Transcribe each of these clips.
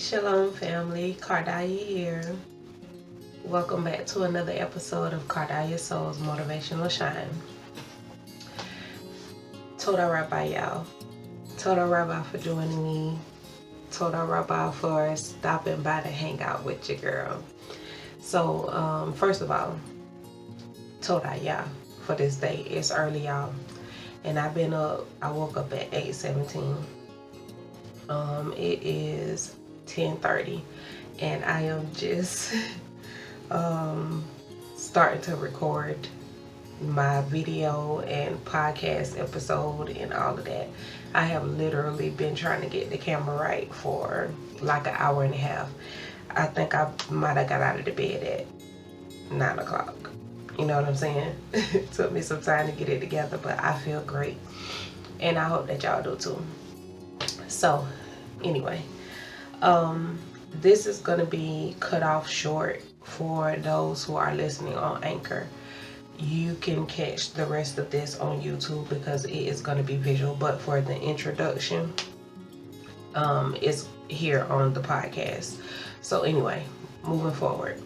Shalom family, KARDAYAH here. Welcome back to another episode of KARDAYAH'S Motivational Shine. Toda Rabbi y'all. Toda Rabbi for joining me. Toda Rabbi for stopping by to hang out with your girl. So first of all, Toda Yah for this day. It's early y'all. And I've been up, I woke up at 8:17. It is 10:30 and I am just starting to record my video and podcast episode and all of that. I have literally been trying to get the camera right for like an hour and a half. I think I might have got out of the bed at 9 o'clock. You know what I'm saying? It took me some time to get it together, but I feel great. And I hope that y'all do too. So anyway, this is going to be cut off short for those who are listening on Anchor. You can catch the rest of this on YouTube because it is going to be visual, but for the introduction, it's here on the podcast. So anyway, moving forward,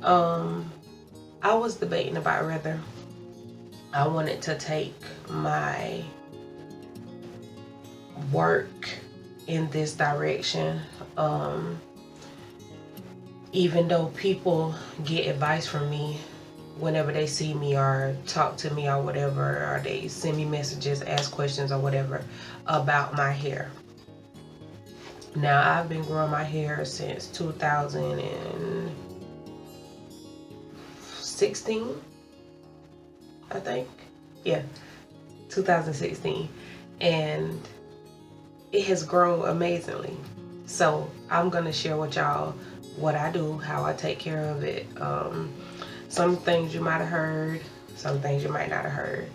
I was debating about whether I wanted to take my work in this direction, even though people get advice from me whenever they see me or talk to me or whatever, or they send me messages, ask questions or whatever about my hair. Now, I've been growing my hair since 2016, I think. Yeah, 2016. And it has grown amazingly. So I'm gonna share with y'all what I do, how I take care of it. Some things you might have heard, some things you might not have heard.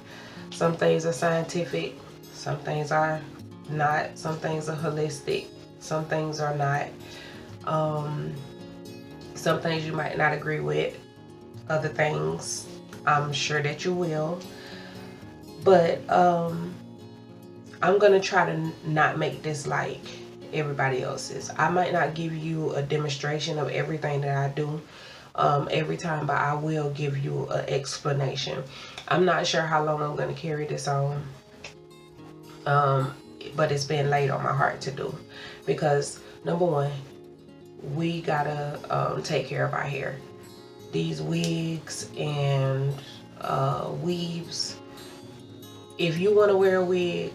Some things are scientific, some things are not, some things are holistic, some things are not. Some things you might not agree with, other things I'm sure that you will. But I'm gonna try to not make this like everybody else's. I might not give you a demonstration of everything that I do every time, but I will give you an explanation. I'm not sure how long I'm gonna carry this on, but it's been laid on my heart to do because number one, we gotta take care of our hair. These wigs and weaves, if you want to wear a wig,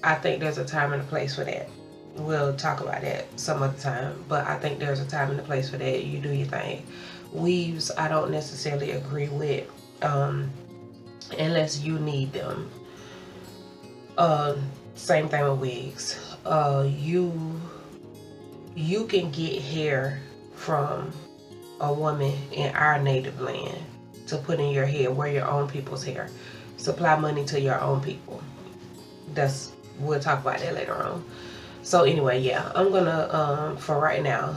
I think there's a time and a place for that. We'll talk about that some other time, but I think there's a time and a place for that. You do your thing. Weaves, I don't necessarily agree with unless you need them. Same thing with wigs. You can get hair from a woman in our native land to put in your hair, wear your own people's hair, supply money to your own people. We'll talk about that later on. So anyway, yeah, I'm gonna for right now,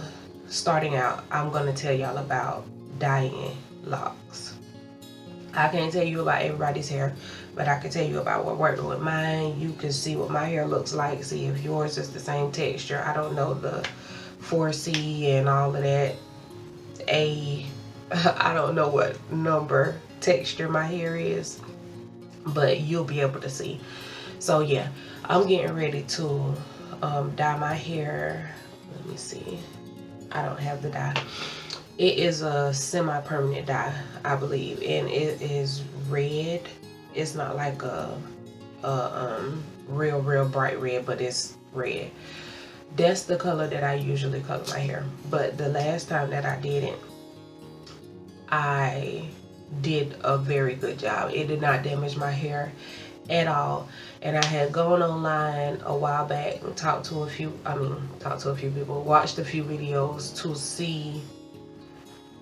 starting out, I'm gonna tell y'all about dyeing locks. I can't tell you about everybody's hair, but I can tell you about what worked with mine. You can see what my hair looks like, see if yours is the same texture. I don't know the 4C and all of that. I don't know what number texture my hair is, but you'll be able to see. So yeah, I'm getting ready to dye my hair. Let me see. I don't have the dye. It is a semi-permanent dye, I believe, and it is red. It's not like a real bright red, but it's red. That's the color that I usually color my hair. But the last time that I did it, I did a very good job. It did not damage my hair at all. And I had gone online a while back and talked to a few people, watched a few videos to see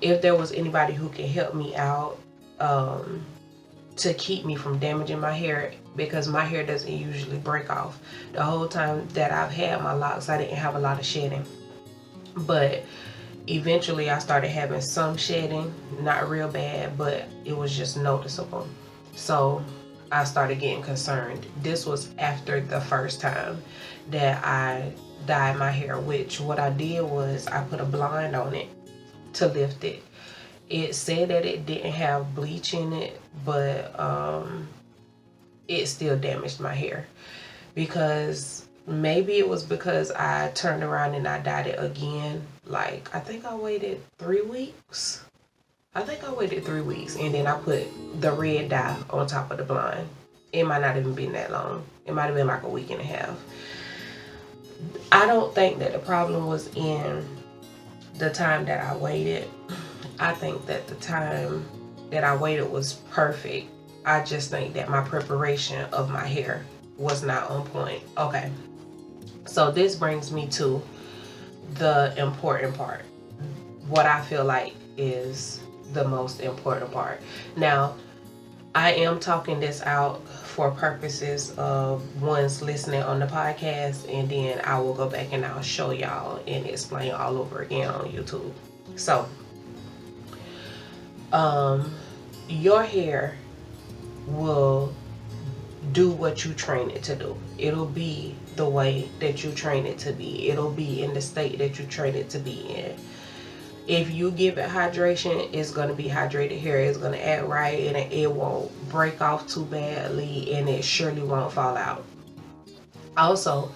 if there was anybody who could help me out to keep me from damaging my hair, because my hair doesn't usually break off. The whole time that I've had my locks, I didn't have a lot of shedding, but eventually I started having some shedding, not real bad, but it was just noticeable. So I started getting concerned. This was after the first time that I dye my hair, which what I did was I put a blind on it to lift it. It said that it didn't have bleach in it, but it still damaged my hair, because maybe it was because I turned around and I dyed it again. Like, I think I waited 3 weeks. I think I waited 3 weeks, and then I put the red dye on top of the blind. It might not even been that long. It might have been like a week and a half. I don't think that the problem was in the time that I waited. I think that the time that I waited was perfect. I just think that my preparation of my hair was not on point. Okay, so this brings me to the important part. What I feel like is the most important part. Now, I am talking this out for purposes of ones listening on the podcast, and then I will go back and I'll show y'all and explain all over again on YouTube. So, your hair will do what you train it to do. It'll be the way that you train it to be. It'll be in the state that you train it to be in. If you give it hydration, it's going to be hydrated hair. It's going to act right, and it won't break off too badly, and it surely won't fall out. Also,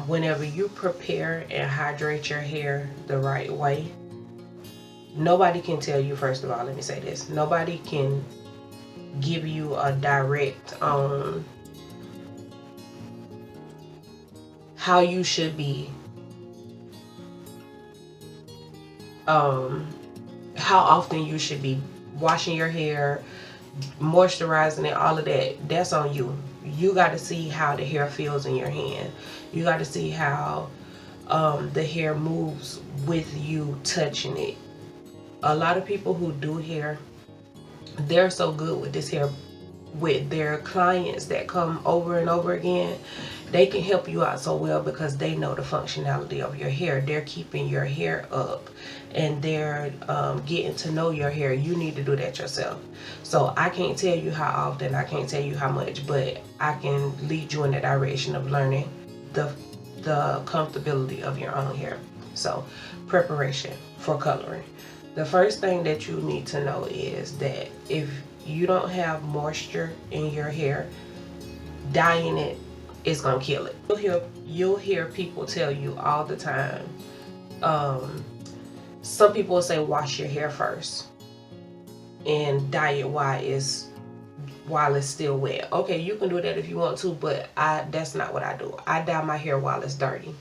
whenever you prepare and hydrate your hair the right way, nobody can tell you, first of all, let me say this, nobody can give you a direct how you should be, how often you should be washing your hair, moisturizing it, all of that. That's on you. You got to see how the hair feels in your hand. You got to see how the hair moves with you touching it. A lot of people who do hair, they're so good with this hair, with their clients that come over and over again. They can help you out so well because they know the functionality of your hair. They're keeping your hair up, and they're getting to know your hair. You need to do that yourself. So I can't tell you how often, I can't tell you how much, but I can lead you in the direction of learning the comfortability of your own hair. So, preparation for coloring. The first thing that you need to know is that if you don't have moisture in your hair, dyeing it is gonna kill it. You'll hear people tell you all the time. Some people will say wash your hair first and dye it while it's still wet. Okay, you can do that if you want to, but that's not what I do. I dye my hair while it's dirty.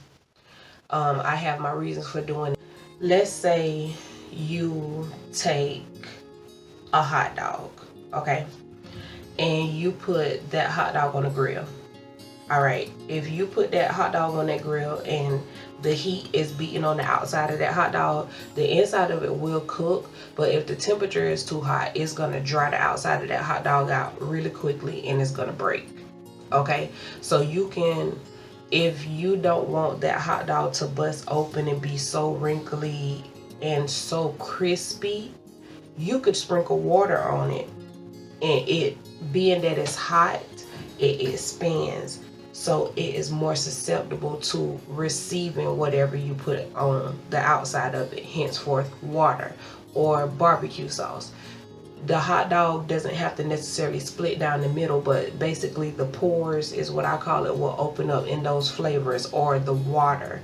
I have my reasons for doing it. Let's say you take a hot dog, okay, and you put that hot dog on the grill. All right, if you put that hot dog on that grill and the heat is beating on the outside of that hot dog, the inside of it will cook, but if the temperature is too hot, it's gonna dry the outside of that hot dog out really quickly and it's gonna break. Okay, so you can, if you don't want that hot dog to bust open and be so wrinkly and so crispy, you could sprinkle water on it, and it, being that it's hot, it expands, so it is more susceptible to receiving whatever you put on the outside of it, henceforth water or barbecue sauce. The hot dog doesn't have to necessarily split down the middle, but basically the pores is what I call it, will open up in those flavors, or the water,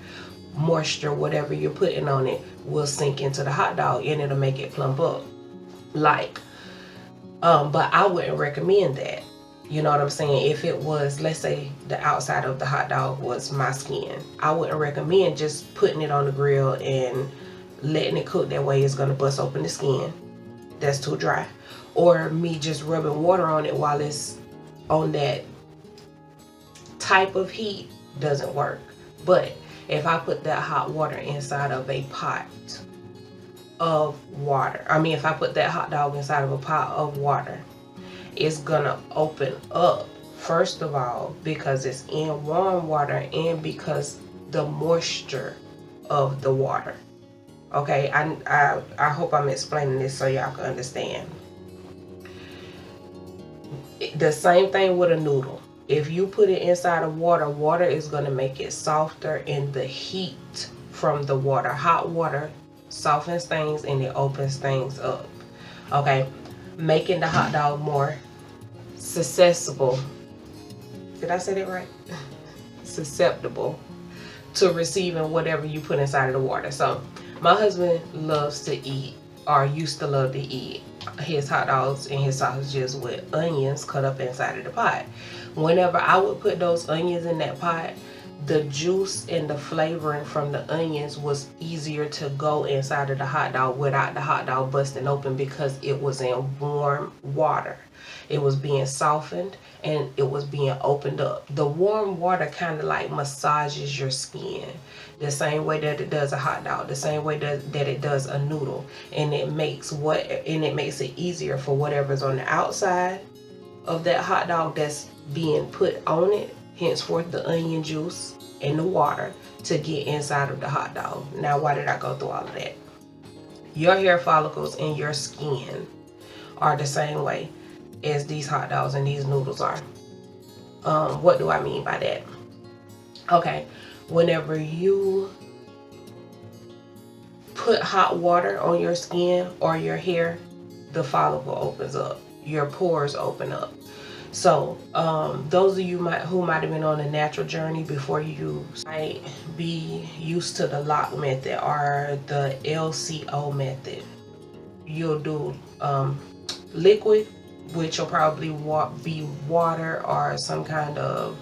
moisture, whatever you're putting on it will sink into the hot dog and it'll make it plump up. Like, but I wouldn't recommend that. You know what I'm saying? If it was, let's say the outside of the hot dog was my skin, I wouldn't recommend just putting it on the grill and letting it cook that way. It's gonna bust open the skin. That's too dry. Or me just rubbing water on it while it's on that type of heat doesn't work. But if I put that hot water inside of a pot of water, if I put that hot dog inside of a pot of water, it's gonna open up, first of all, because it's in warm water, and because the moisture of the water. Okay, I hope I'm explaining this so y'all can understand. The same thing with a noodle. If you put it inside of water, water is going to make it softer, and the heat from the water, hot water, softens things and it opens things up. Okay, making the hot dog more susceptible. Did I say that right? Susceptible to receiving whatever you put inside of the water. So my husband loves to eat, or used to love to eat, his hot dogs and his sausages with onions cut up inside of the pot. Whenever I would put those onions in that pot, the juice and the flavoring from the onions was easier to go inside of the hot dog without the hot dog busting open, because it was in warm water. It was being softened and it was being opened up. The warm water kind of like massages your skin, the same way that it does a hot dog, the same way that it does a noodle, and it makes it easier for whatever's on the outside of that hot dog that's being put on it, henceforth the onion juice and the water, to get inside of the hot dog. Now, why did I go through all of that? Your hair follicles and your skin are the same way as these hot dogs and these noodles are. What do I mean by that? Okay, whenever you put hot water on your skin or your hair, the follicle opens up, your pores open up. So those of you who might have been on a natural journey before, you might be used to the Locs method or the LCO method. You'll do liquid, which will probably be water or some kind of,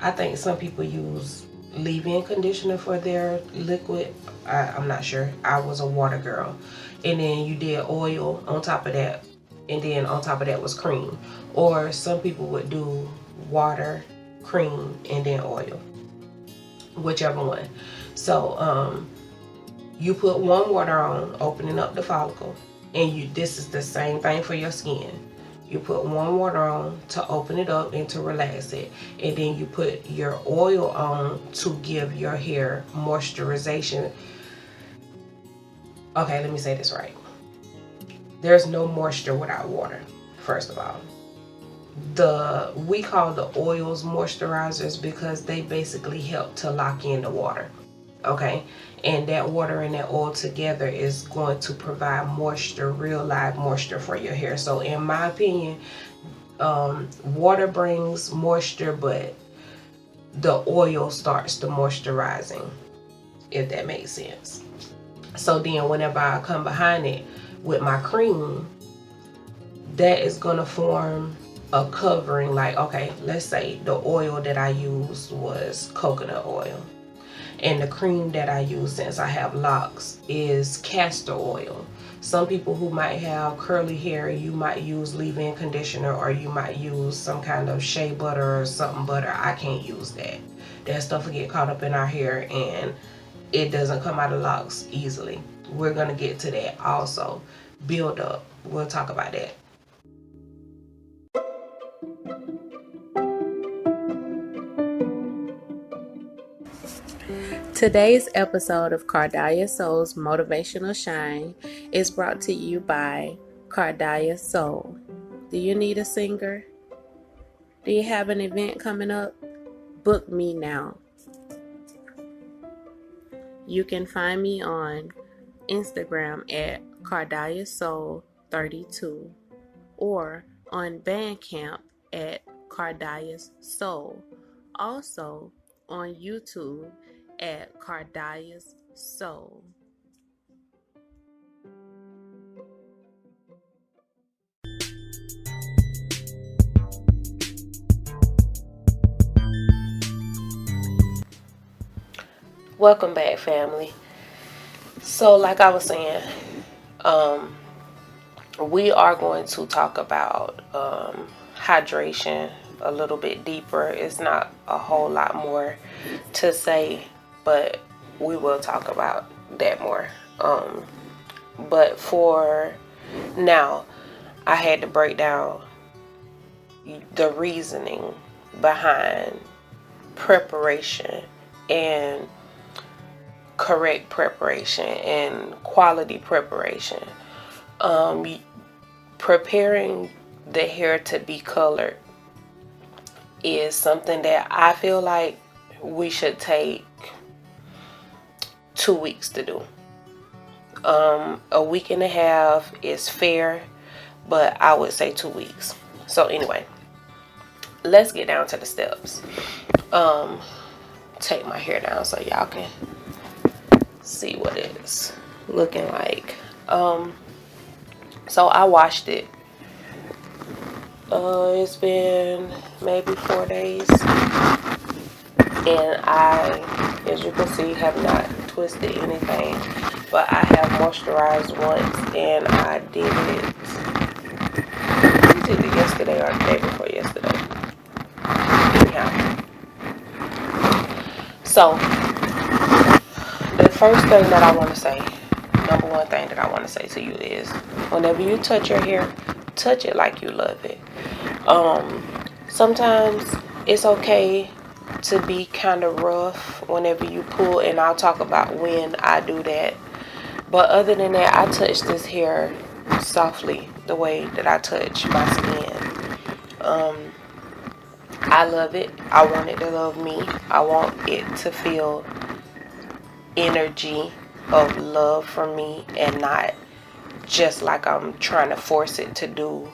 I think some people use leave-in conditioner for their liquid. I'm not sure. I was a water girl. And then you did oil on top of that, and then on top of that was cream. Or some people would do water, cream, and then oil, whichever one. So you put warm water on, opening up the follicle, and this is the same thing for your skin. You put warm water on to open it up and to relax it, and then you put your oil on to give your hair moisturization. Okay, let me say this right. There's no moisture without water, first of all. We call the oils moisturizers because they basically help to lock in the water. Okay, and that water and that oil together is going to provide moisture, real live moisture for your hair. So in my opinion, water brings moisture, but the oil starts the moisturizing, if that makes sense. So then whenever I come behind it with my cream, that is going to form a covering. Like, okay, let's say the oil that I used was coconut oil, and the cream that I use, since I have locks, is castor oil. Some people who might have curly hair, you might use leave-in conditioner, or you might use some kind of shea butter or something butter. I can't use that. That stuff will get caught up in our hair and it doesn't come out of locks easily. We're going to get to that also. Build up. We'll talk about that. Today's episode of KARDAYAH'S Soul's Motivational Shine is brought to you by KARDAYAH'S Soul. Do you need a singer? Do you have an event coming up? Book me now. You can find me on Instagram at KARDAYAH'S Soul32 or on Bandcamp at KARDAYAH'S Soul. Also on YouTube at KARDAYAH'S Soul. Welcome back, family. So like I was saying, we are going to talk about hydration a little bit deeper. It's not a whole lot more to say, but we will talk about that more. But for now, I had to break down the reasoning behind preparation and correct preparation and quality preparation. Preparing the hair to be colored is something that I feel like we should take 2 weeks to do. A week and a half is fair, but I would say 2 weeks. So anyway, let's get down to the steps. Take my hair down so y'all can see what it's looking like. So I washed it. It's been maybe 4 days, and I, as you can see, have not twisted anything, but I have moisturized once, and I did it. I did it yesterday or the day before yesterday. Anyhow, so the first thing that I want to say, number one thing that I want to say to you is, whenever you touch your hair, touch it like you love it. Sometimes it's okay to be kind of rough whenever you pull, and I'll talk about when I do that. But other than that, I touch this hair softly the way that I touch my skin. I love it. I want it to love me. I want it to feel energy of love from me, and not just like I'm trying to force it to do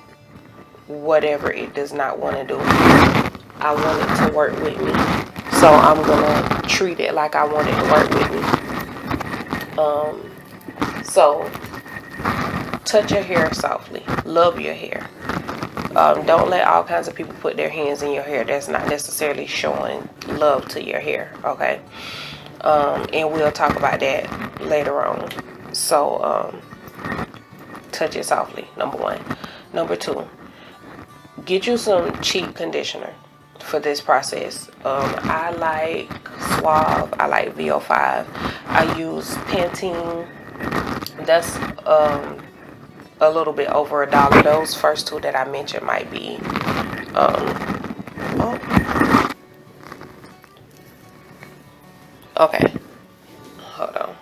whatever it does not want to do. I want it to work with me, so I'm gonna treat it like I want it to work with me. So touch your hair softly. Love your hair. Don't let all kinds of people put their hands in your hair. That's not necessarily showing love to your hair, okay? And we'll talk about that later on. So touch it softly, number one. Number two, get you some cheap conditioner for this process. I like Suave. I like VO5. I use Pantene. That's a little bit over $1. Those first two that I mentioned might be oh, okay, hold on.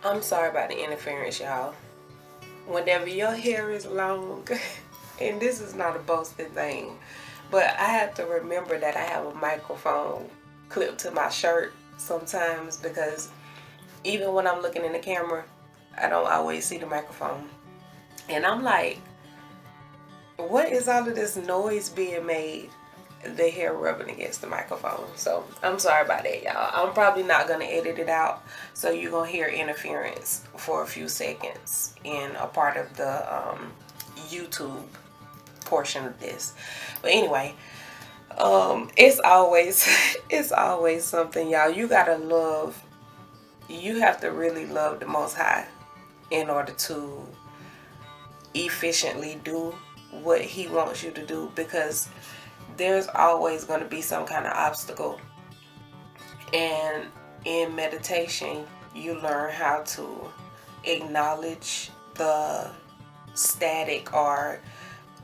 I'm sorry about the interference, y'all. Whenever your hair is long, and this is not a boasting thing, but I have to remember that I have a microphone clipped to my shirt sometimes, because even when I'm looking in the camera, I don't always see the microphone. And I'm like, what is all of this noise being made? The hair rubbing against the microphone. So I'm sorry about that, y'all. I'm probably not gonna edit it out, so you're gonna hear interference for a few seconds in a part of the YouTube portion of this. But anyway, it's always it's always something, y'all. You have to really love the Most High in order to efficiently do what He wants you to do, because there's always going to be some kind of obstacle. And in meditation, you learn how to acknowledge the static or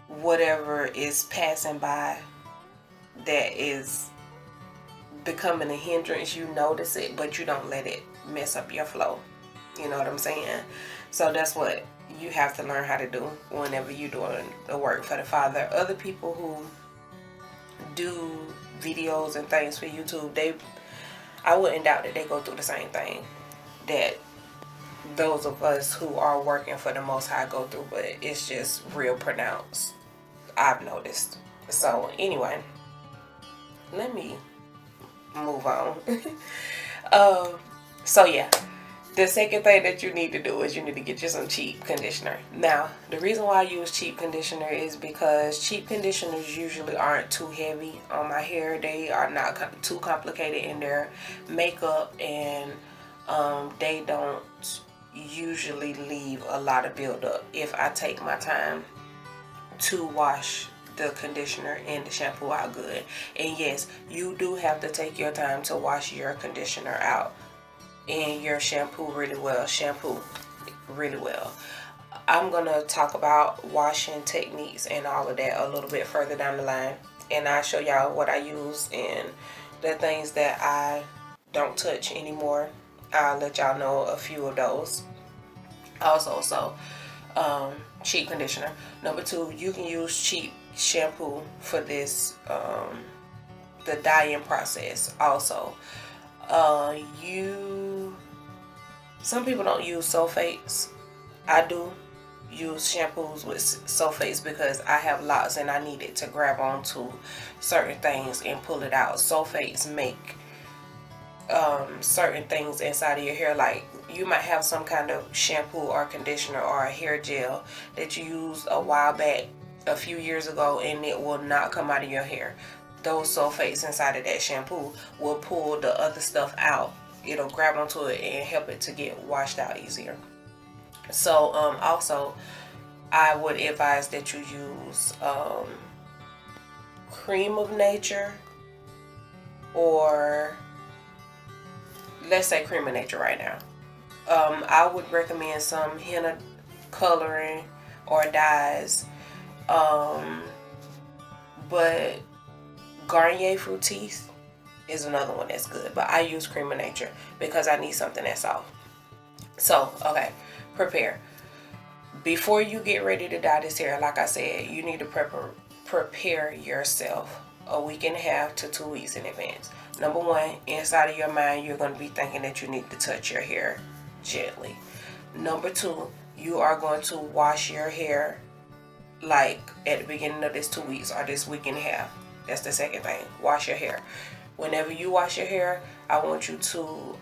whatever is passing by that is becoming a hindrance. You notice it, but you don't let it mess up your flow. You know what I'm saying? So that's what you have to learn how to do whenever you're doing the work for the Father. Other people who do videos and things for YouTube, I wouldn't doubt that they go through the same thing that those of us who are working for the Most High go through, but it's just real pronounced, I've noticed. So anyway, let me move on. So yeah, the second thing that you need to do is you need to get you some cheap conditioner. Now, the reason why I use cheap conditioner is because cheap conditioners usually aren't too heavy on my hair. They are not too complicated in their makeup, and they don't usually leave a lot of buildup if I take my time to wash the conditioner and the shampoo out good. And yes, you do have to take your time to wash your conditioner out and your shampoo really well. I'm gonna talk about washing techniques and all of that a little bit further down the line, and I'll show y'all what I use and the things that I don't touch anymore. I'll let y'all know a few of those. also. So cheap conditioner. Number 2, you can use cheap shampoo for this the dyeing process also. Some people don't use sulfates. I do use shampoos with sulfates because I have lots and I need it to grab onto certain things and pull it out. Sulfates make certain things inside of your hair, like you might have some kind of shampoo or conditioner or a hair gel that you used a while back, a few years ago, and it will not come out of your hair. Those sulfates inside of that shampoo will pull the other stuff out. It'll grab onto it and help it to get washed out easier. So also I would advise that you use cream of nature, or let's say cream of nature right now. I would recommend some henna coloring or dyes, but Garnier Fructis is another one that's good, but I use cream of nature because I need something that's soft. So okay, prepare. Before you get ready to dye this hair, like I said, you need to prepare yourself a week and a half to 2 weeks in advance. Number 1, inside of your mind, you're going to be thinking that you need to touch your hair gently. Number 2, you are going to wash your hair like at the beginning of this 2 weeks or this week and a half. That's the second thing. Wash your hair. Whenever you wash your hair, I want you to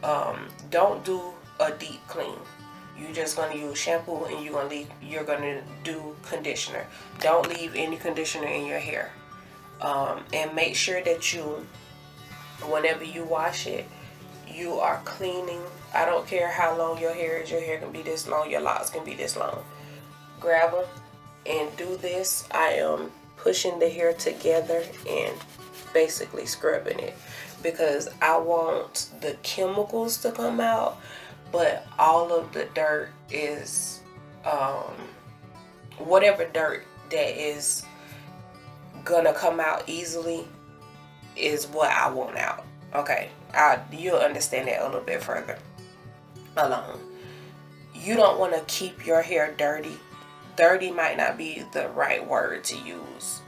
don't do a deep clean. You're just going to use shampoo and you're going to do conditioner. Don't leave any conditioner in your hair. And make sure that whenever you wash it, you are cleaning. I don't care how long your hair is. Your hair can be this long. Your locks can be this long. Grab them and do this. I am pushing the hair together and basically scrubbing it because I want the chemicals to come out, but all of the dirt is whatever dirt that is gonna come out easily is what I want out. Okay, you'll understand that a little bit further along. You don't want to keep your hair dirty. Dirty might not be the right word to use.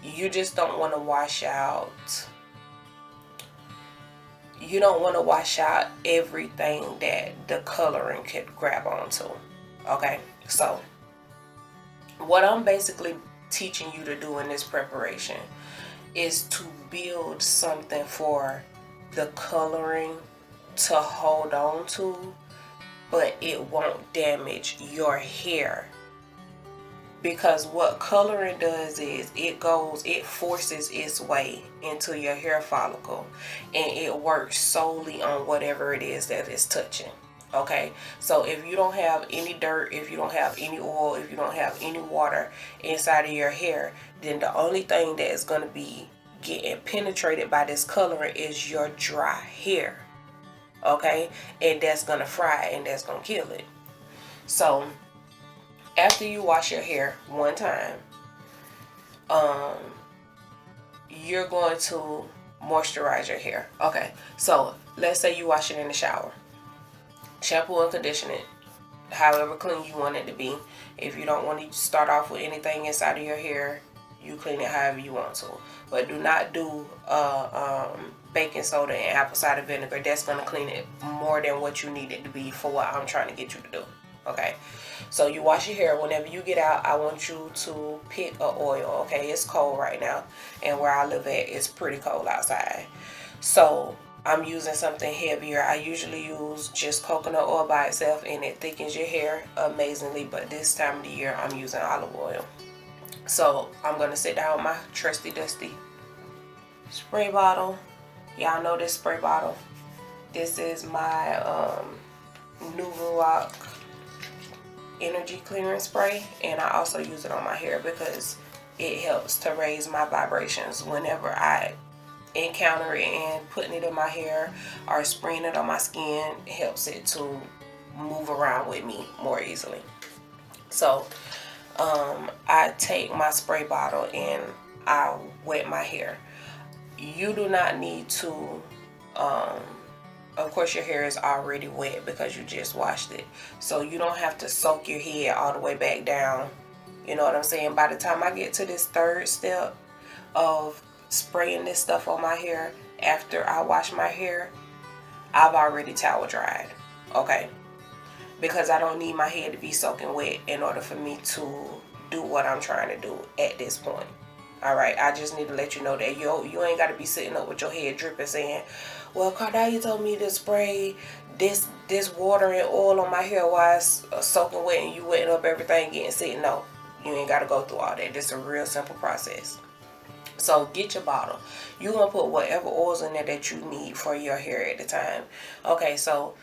You just don't want to wash out. You don't want to wash out everything that the coloring could grab onto. Okay, so what I'm basically teaching you to do in this preparation is to build something for the coloring to hold on to, but it won't damage your hair. Because what coloring does is it forces its way into your hair follicle and it works solely on whatever it is that it's touching. Okay, so if you don't have any dirt, if you don't have any oil, if you don't have any water inside of your hair, then the only thing that is going to be getting penetrated by this coloring is your dry hair. Okay, and that's going to fry and that's going to kill it. So after you wash your hair one time, you're going to moisturize your hair. Okay, so let's say you wash it in the shower. Shampoo and condition it however clean you want it to be. If you don't want to start off with anything inside of your hair, you clean it however you want to. But do not do baking soda and apple cider vinegar. That's going to clean it more than what you need it to be for what I'm trying to get you to do. Okay, so you wash your hair. Whenever you get out, I want you to pick a oil. Okay, it's cold right now, and where I live at, it's pretty cold outside. So I'm using something heavier. I usually use just coconut oil by itself, and it thickens your hair amazingly. But this time of the year, I'm using olive oil. So I'm gonna sit down with my trusty dusty spray bottle. Y'all know this spray bottle. This is my New Rock energy clearing spray, and I also use it on my hair because it helps to raise my vibrations whenever I encounter it, and putting it in my hair or spraying it on my skin helps it to move around with me more easily. So I take my spray bottle and I wet my hair. You do not need to of course your hair is already wet because you just washed it. So you don't have to soak your head all the way back down. You know what I'm saying? By the time I get to this third step of spraying this stuff on my hair after I wash my hair, I've already towel dried. Okay? Because I don't need my hair to be soaking wet in order for me to do what I'm trying to do at this point. Alright, I just need to let you know that you ain't got to be sitting up with your head dripping saying, well, Kardayah told me to spray this water and oil on my hair while it's soaking wet and you wetting up everything getting sick. No, you ain't got to go through all that. This is a real simple process. So get your bottle. You're going to put whatever oils in there that you need for your hair at the time. Okay, so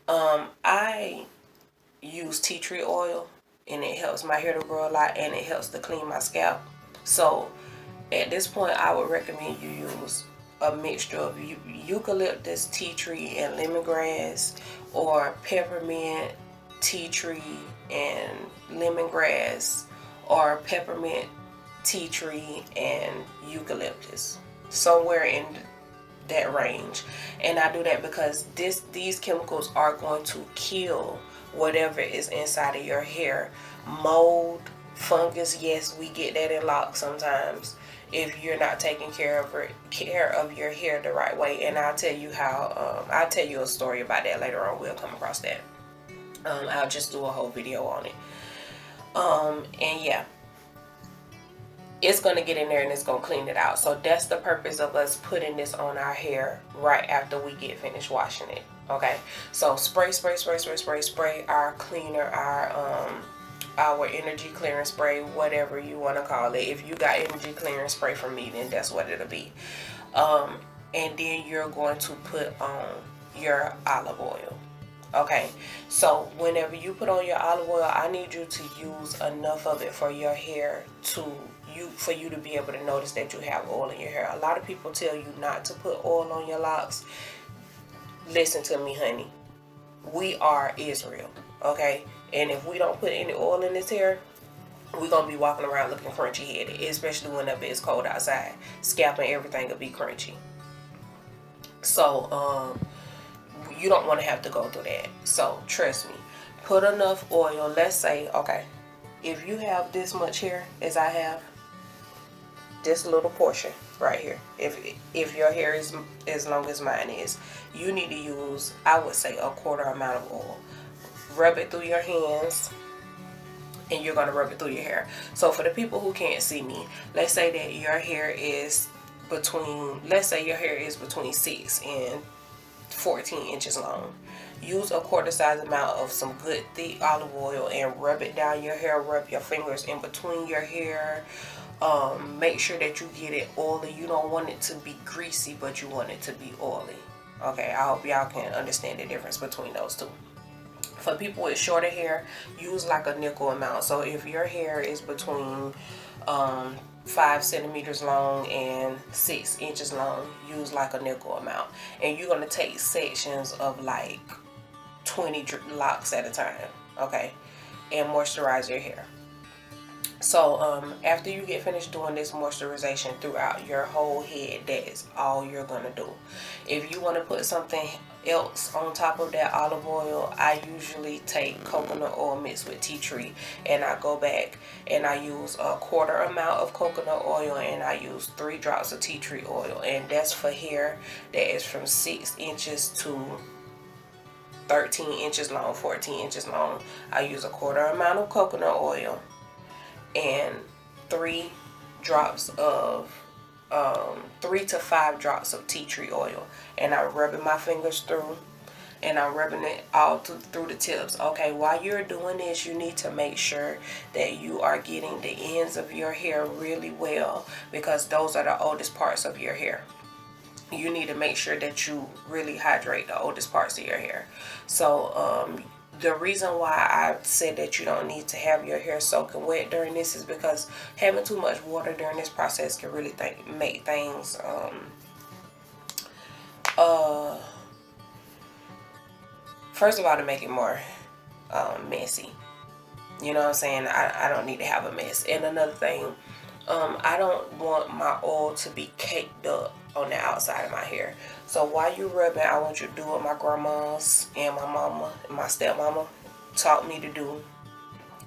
I use tea tree oil and it helps my hair to grow a lot and it helps to clean my scalp. So at this point, I would recommend you use a mixture of eucalyptus, tea tree, and lemongrass, or peppermint, tea tree, and lemongrass, or peppermint, tea tree, and eucalyptus. Somewhere in that range. And I do that because these chemicals are going to kill whatever is inside of your hair. Mold, fungus, yes, we get that in locks sometimes if you're not taking care of your hair the right way. And I'll tell you how. I'll tell you a story about that later on. We'll come across that. I'll just do a whole video on it. And yeah, it's going to get in there and it's going to clean it out. So that's the purpose of us putting this on our hair right after we get finished washing it. Okay, so spray our cleaner, our energy clearing spray, whatever you want to call it. If you got energy clearing spray from me, then that's what it'll be. And then you're going to put on your olive oil. Okay, so whenever you put on your olive oil, I need you to use enough of it for your hair for you to be able to notice that you have oil in your hair. A lot of people tell you not to put oil on your locks. Listen to me, honey. We are Israel, okay? And if we don't put any oil in this hair, we're going to be walking around looking crunchy headed, especially whenever it's cold outside. Scalp and everything will be crunchy. So, you don't want to have to go through that. So, trust me. Put enough oil. Let's say, okay, if you have this much hair as I have, this little portion right here, if your hair is as long as mine is, you need to use, I would say, a quarter amount of oil. Rub it through your hands and you're going to rub it through your hair. So for the people who can't see me, let's say that your hair is between 6 and 14 inches long. Use a quarter size amount of some good thick olive oil and rub it down your hair. Rub your fingers in between your hair. Make sure that you get it oily. You don't want it to be greasy, but you want it to be oily. Okay, I hope y'all can understand the difference between those two. For people with shorter hair, use like a nickel amount. So if your hair is between 5 centimeters long and 6 inches long, use like a nickel amount. And you're going to take sections of like 20 locks at a time, okay? And moisturize your hair. So after you get finished doing this moisturization throughout your whole head, that is all you're going to do. If you want to put something else on top of that olive oil, I usually take coconut oil mixed with tea tree, and I go back and I use a quarter amount of coconut oil and I use 3 drops of tea tree oil, and that's for hair that is from 6 inches to 13 inches long, 14 inches long. I use a quarter amount of coconut oil and 3 to 5 drops of tea tree oil, and I'm rubbing my fingers through, and I'm rubbing it all through the tips. Okay, while you're doing this, you need to make sure that you are getting the ends of your hair really well, because those are the oldest parts of your hair. You need to make sure that you really hydrate the oldest parts of your hair. So the reason why I said that you don't need to have your hair soaking wet during this is because having too much water during this process can really make things first of all, to make it more messy. You know what I'm saying? I don't need to have a mess. And another thing, I don't want my oil to be caked up on the outside of my hair. So while you rubbing, I want you to do what my grandmas and my mama and my stepmama taught me to do,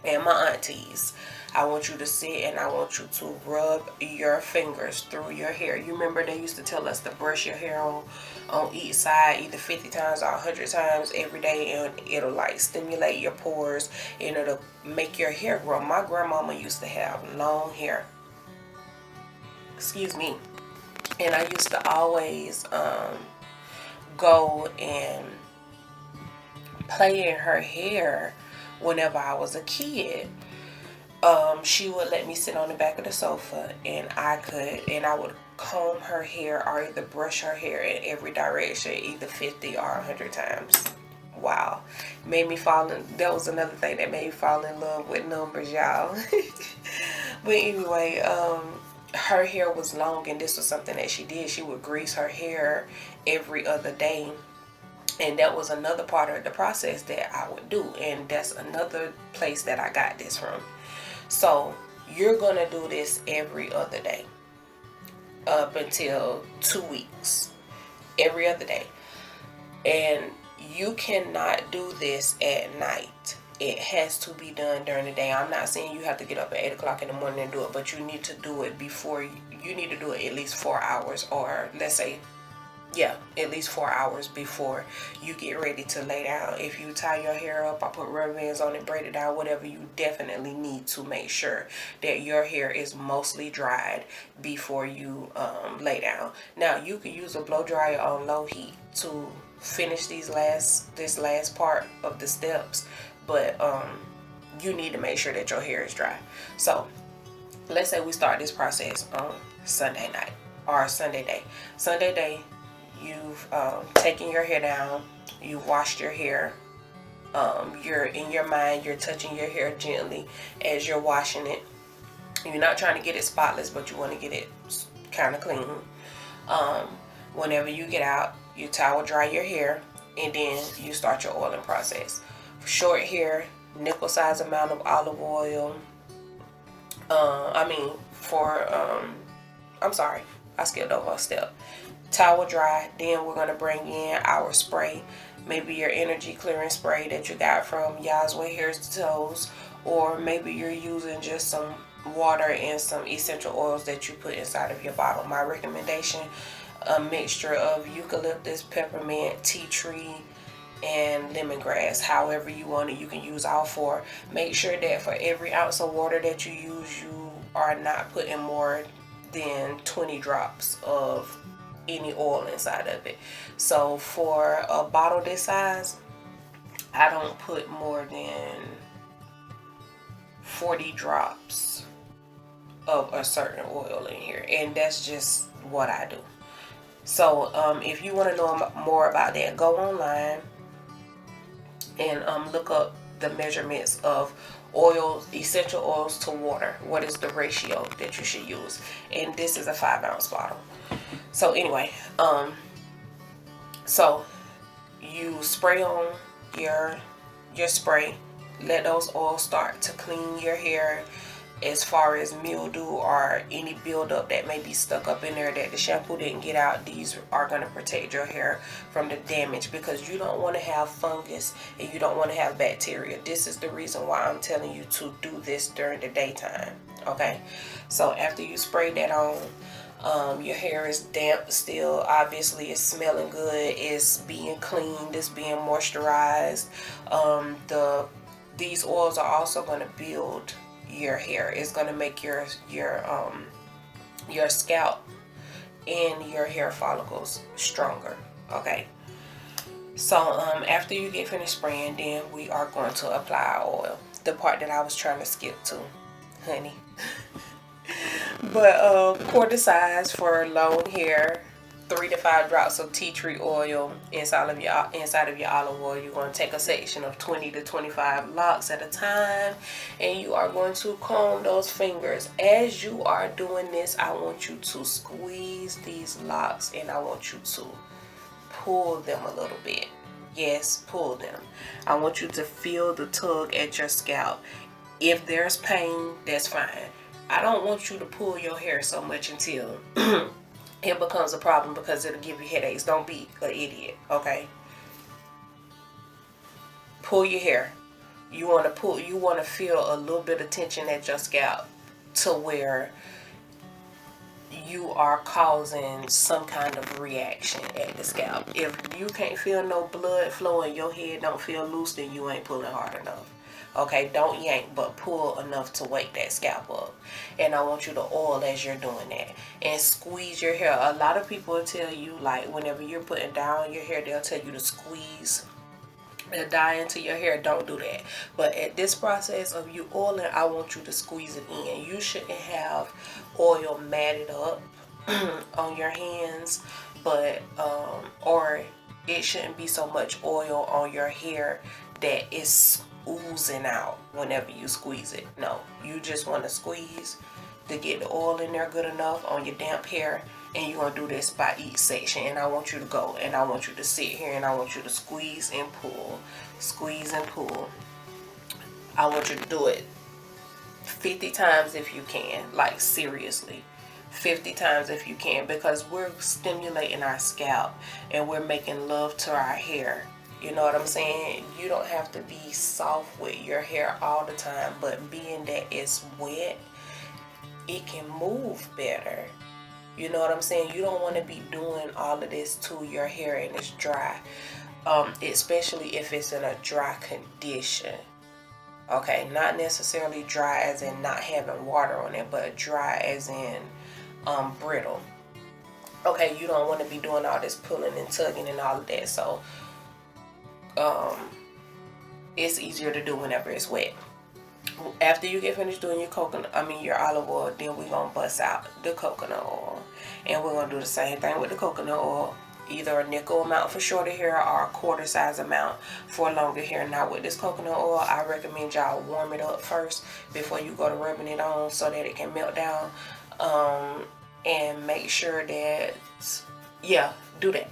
and my aunties. I want you to sit and I want you to rub your fingers through your hair. You remember they used to tell us to brush your hair on each side either 50 times or 100 times every day, and it'll like stimulate your pores and it'll make your hair grow. My grandmama used to have long hair. Excuse me. And I used to always go and play in her hair whenever I was a kid. She would let me sit on the back of the sofa and I would comb her hair or either brush her hair in every direction either 50 or 100 times. Wow. Made me fall in, that was another thing that made me fall in love with numbers, y'all. But anyway, her hair was long, and this was something that she did. She would grease her hair every other day. And that was another part of the process that I would do. And that's another place that I got this from. So you're going to do this every other day up until 2 weeks. Every other day. And you cannot do this at night. It has to be done during the day. I'm not saying you have to get up at 8 o'clock in the morning and do it, but you need to do it before, you need to do it at least 4 hours, or let's say, yeah, at least 4 hours before you get ready to lay down. If you tie your hair up, I put rubber bands on it, braid it down, whatever, you definitely need to make sure that your hair is mostly dried before you lay down. Now, you can use a blow dryer on low heat to finish this last part of the steps, but you need to make sure that your hair is dry. So let's say we start this process on Sunday night or Sunday day. Sunday day, you've taken your hair down, you washed your hair, you're in your mind, you're touching your hair gently as you're washing it. You're not trying to get it spotless, but you want to get it kind of clean. Whenever you get out, you towel dry your hair, and then you start your oiling process. For short hair, nickel size amount of olive oil. I'm sorry, I skipped over a step. Towel dry, then we're going to bring in our spray, maybe your energy clearing spray that you got from Y'all's Way Hairs to Toes, or maybe you're using just some water and some essential oils that you put inside of your bottle. My recommendation, a mixture of eucalyptus, peppermint, tea tree, and lemongrass. However you want it, you can use all four. Make sure that for every ounce of water that you use, you are not putting more than 20 drops of any oil inside of it. So for a bottle this size, I don't put more than 40 drops of a certain oil in here, and that's just what I do. So if you want to know more about that, go online and look up the measurements of oils, essential oils to water. What is the ratio that you should use? And this is a 5-ounce bottle. So anyway, so you spray on your spray. Let those oils start to clean your hair as far as mildew or any buildup that may be stuck up in there that the shampoo didn't get out. These are going to protect your hair from the damage, because you don't want to have fungus and you don't want to have bacteria. This is the reason why I'm telling you to do this during the daytime. Okay, so after you spray that on, your hair is damp still. Obviously, it's smelling good. It's being cleaned. It's being moisturized. These oils are also going to build your hair. It's going to make your scalp and your hair follicles stronger. Okay. So after you get finished spraying, then we are going to apply our oil. The part that I was trying to skip to, honey. But quarter size for long hair, 3 to 5 drops of tea tree oil inside of your olive oil. You're going to take a section of 20 to 25 locks at a time, and you are going to comb those fingers. As you are doing this, I want you to squeeze these locks, and I want you to pull them a little bit. Yes, pull them. I want you to feel the tug at your scalp. If there's pain, that's fine. I don't want you to pull your hair so much until it becomes a problem because it'll give you headaches. Don't be an idiot, okay? Pull your hair. You want to feel a little bit of tension at your scalp to where you are causing some kind of reaction at the scalp. If you can't feel no blood flow and your head don't feel loose, then you ain't pulling hard enough. Okay, don't yank, but pull enough to wake that scalp up. And I want you to oil as you're doing that. And squeeze your hair. A lot of people will tell you, like, whenever you're putting down your hair, they'll tell you to squeeze the dye into your hair. Don't do that. But at this process of you oiling, I want you to squeeze it in. You shouldn't have oil matted up on your hands, but or it shouldn't be so much oil on your hair that it's oozing out whenever you squeeze it. No, you just want to squeeze to get the oil in there good enough on your damp hair. And you're going to do this by each section. And I want you to go. And I want you to sit here. And I want you to squeeze and pull. Squeeze and pull. I want you to do it 50 times if you can. Like, seriously. 50 times if you can. Because we're stimulating our scalp. And we're making love to our hair. You know what I'm saying? You don't have to be soft with your hair all the time. But being that it's wet, it can move better. You know what I'm saying? You don't want to be doing all of this to your hair and it's dry. Especially if it's in a dry condition. Okay, not necessarily dry as in not having water on it, but dry as in brittle. Okay, you don't want to be doing all this pulling and tugging and all of that. So it's easier to do whenever it's wet. After you get finished doing your olive oil, then we're going to bust out the coconut oil. And we're going to do the same thing with the coconut oil. Either a nickel amount for shorter hair or a quarter size amount for longer hair. Now with this coconut oil, I recommend y'all warm it up first before you go to rubbing it on so that it can melt down. And make sure that, yeah, do that.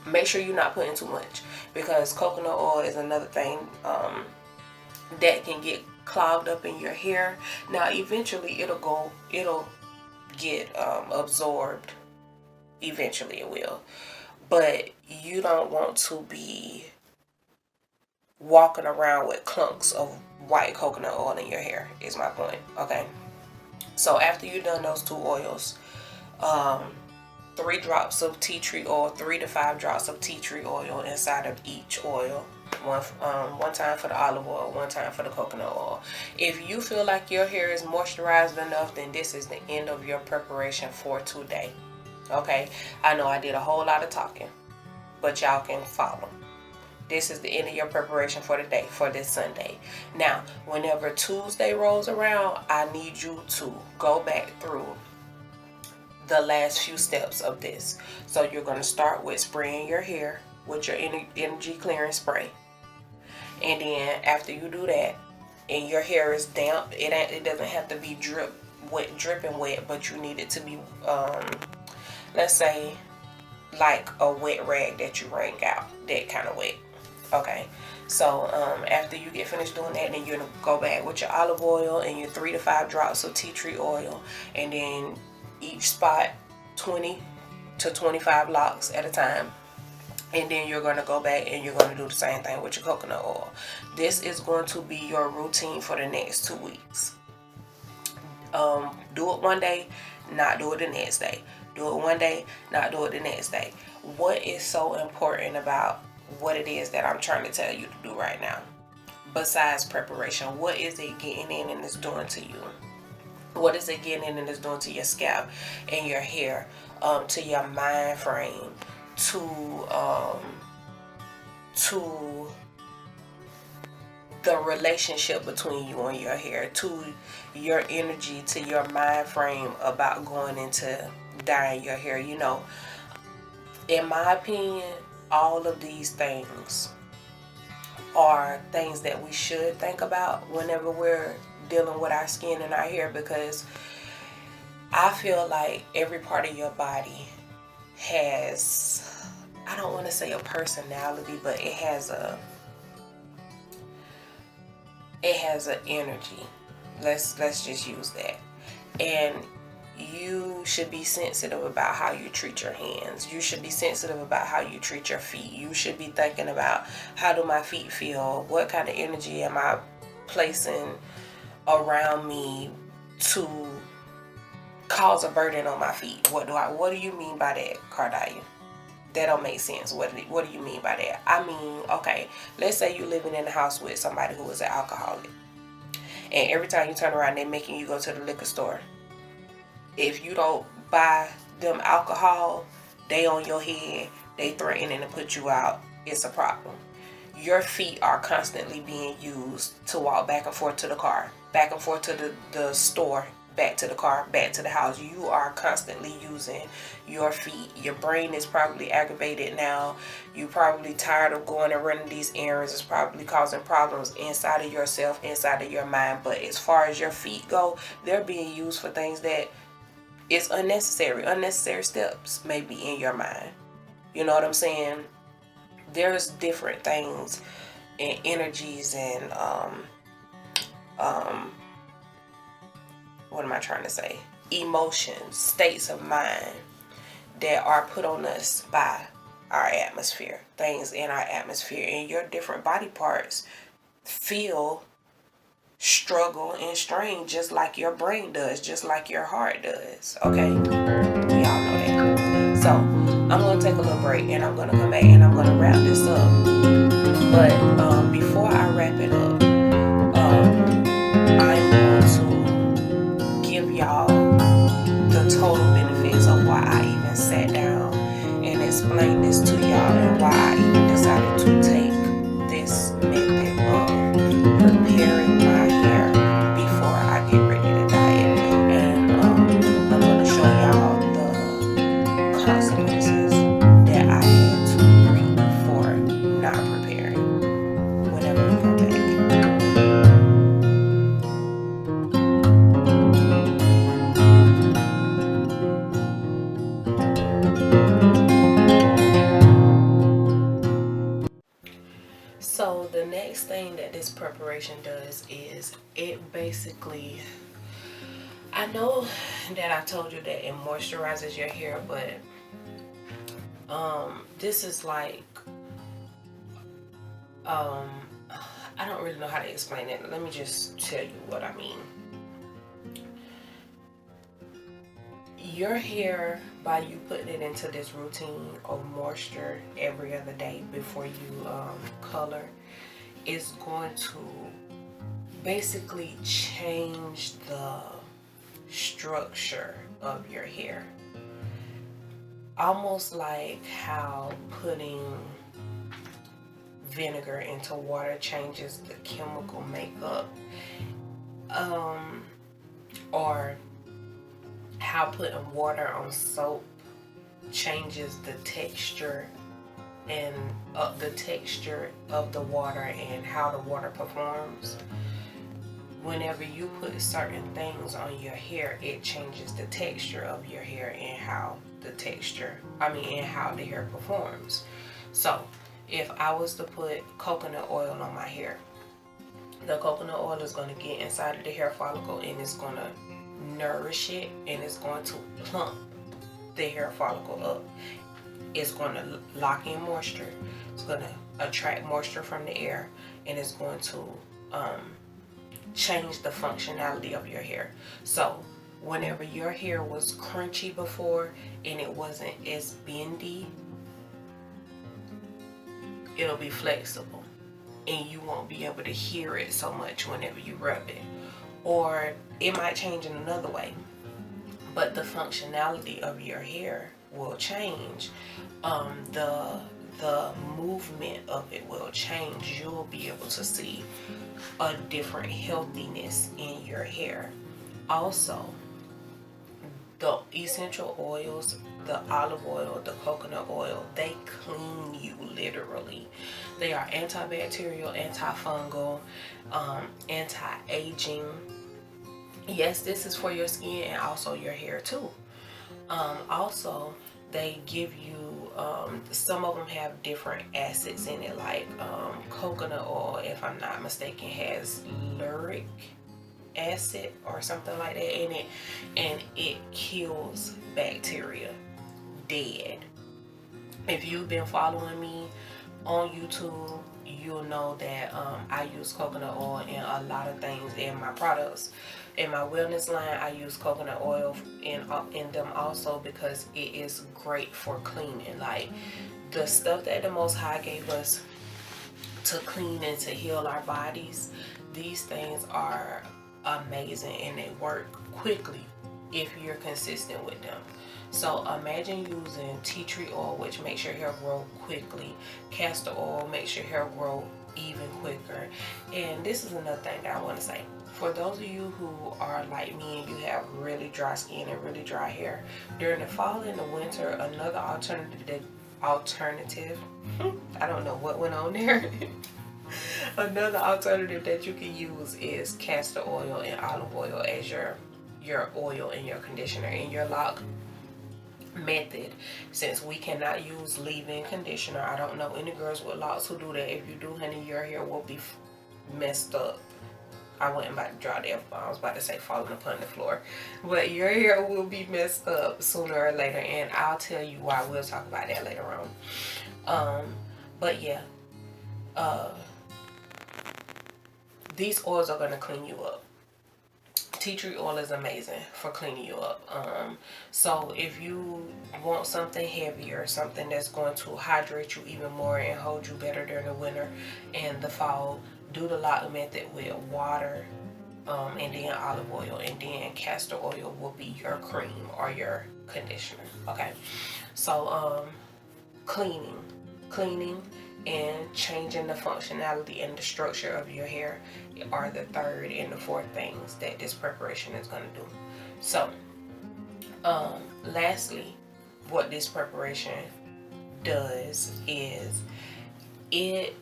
Make sure you're not putting too much, because coconut oil is another thing that can get clogged up in your hair. Now eventually it'll get absorbed. Eventually it will, but you don't want to be walking around with clumps of white coconut oil in your hair, is my point. Okay, so after you've done those two oils, 3 drops of tea tree oil, 3 to 5 drops of tea tree oil inside of each oil. One time for the olive oil, one time for the coconut oil. If you feel like your hair is moisturized enough, then this is the end of your preparation for today. Okay, I know I did a whole lot of talking, but y'all can follow. This is the end of your preparation for the day, for this Sunday. Now, whenever Tuesday rolls around, I need you to go back through the last few steps of this. So you're going to start with spraying your hair with your energy clearing spray. And then after you do that, and your hair is damp, it doesn't have to be dripping wet, but you need it to be, let's say, like a wet rag that you wring out, that kind of wet. Okay, so after you get finished doing that, then you're gonna go back with your olive oil and your 3 to 5 drops of tea tree oil, and then each spot 20 to 25 locks at a time. And then you're going to go back and you're going to do the same thing with your coconut oil. This is going to be your routine for the next 2 weeks. Do it one day, not do it the next day. Do it one day, not do it the next day. What is so important about what it is that I'm trying to tell you to do right now? Besides preparation, what is it getting in and it's doing to you? What is it getting in and it's doing to your scalp and your hair, to your mind frame, to the relationship between you and your hair, to your energy, to your mind frame about going into dyeing your hair? You know, in my opinion, all of these things are things that we should think about whenever we're dealing with our skin and our hair, because I feel like every part of your body has, I don't want to say a personality, but it has an energy. Let's just use that. And you should be sensitive about how you treat your hands. You should be sensitive about how you treat your feet. You should be thinking about, how do my feet feel? What kind of energy am I placing around me to cause a burden on my feet? What do you mean by that, Kardayah? That don't make sense. What do you mean by that? I mean, okay, let's say you're living in a house with somebody who is an alcoholic, and every time you turn around, they're making you go to the liquor store. If you don't buy them alcohol, they on your head, they threatening to put you out. It's a problem. Your feet are constantly being used to walk back and forth to the car, back and forth to the store, back to the car, back to the house. You are constantly using your feet. Your brain is probably aggravated now. You're probably tired of going and running these errands. It's probably causing problems inside of yourself, inside of your mind. But as far as your feet go, they're being used for things that is unnecessary. Unnecessary steps may be in your mind. You know what I'm saying? There's different things and energies and what am I trying to say? Emotions, states of mind that are put on us by our atmosphere. Things in our atmosphere, and your different body parts feel struggle and strain just like your brain does, just like your heart does. Okay, y'all know that. So I'm gonna take a little break, and I'm gonna come back, and I'm gonna wrap this up. But before I wrap it up, I'm going to give y'all the total benefits of why I even sat down and explained this to y'all, and why I even decided to take this method of preparing my hair before I get ready to dye it. And I'm going to show y'all the consequences that I had to reap for not preparing whenever we come back. So the next thing that this preparation does is it basically, I know that I told you that it moisturizes your hair, but this is like, I don't really know how to explain it. Let me just tell you what I mean. Your hair, by you putting it into this routine of moisture every other day before you color, is going to basically change the structure of your hair. Almost like how putting vinegar into water changes the chemical makeup, or how putting water on soap changes the texture and the texture of the water and how the water performs. Whenever you put certain things on your hair, it changes the texture of your hair and how the how the hair performs. So if I was to put coconut oil on my hair, the coconut oil is going to get inside of the hair follicle, and it's going to nourish it, and it's going to plump the hair follicle up. It's going to lock in moisture. It's going to attract moisture from the air, and it's going to change the functionality of your hair. So whenever your hair was crunchy before and it wasn't as bendy, it'll be flexible, and you won't be able to hear it so much whenever you rub it. Or it might change in another way, but the functionality of your hair will change. The movement of it will change. You'll be able to see a different healthiness in your hair. Also, the essential oils, the olive oil, the coconut oil, they clean you literally. They are antibacterial, antifungal, anti-aging. Yes, this is for your skin and also your hair too. Also, they give you, some of them have different acids in it, like coconut oil, if I'm not mistaken, has lauric acid or something like that in it, and it kills bacteria dead. If you've been following me on YouTube, you'll know that I use coconut oil in a lot of things in my products. In my wellness line, I use coconut oil in them also because it is great for cleaning. Like the stuff that the Most High gave us to clean and to heal our bodies, these things are amazing and they work quickly if you're consistent with them. So imagine using tea tree oil, which makes your hair grow quickly. Castor oil makes your hair grow even quicker. And this is another thing that I want to say. For those of you who are like me and you have really dry skin and really dry hair, during the fall and the winter, another alternative I don't know what went on there. Another alternative that you can use is castor oil and olive oil as your oil and your conditioner in your lock method. Since we cannot use leave-in conditioner, I don't know any girls with locks who do that. If you do, honey, your hair will be messed up. I wasn't about to draw the F-bomb. I was about to say falling upon the floor. But your hair will be messed up sooner or later, and I'll tell you why. We'll talk about that later on. But yeah, these oils are going to clean you up. Tea tree oil is amazing for cleaning you up. So if you want something heavier, something that's going to hydrate you even more and hold you better during the winter and the fall, do the lock method with water, and then olive oil, and then castor oil will be your cream or your conditioner. Okay, so cleaning and changing the functionality and the structure of your hair are the third and the fourth things that this preparation is going to do. So lastly, what this preparation does is it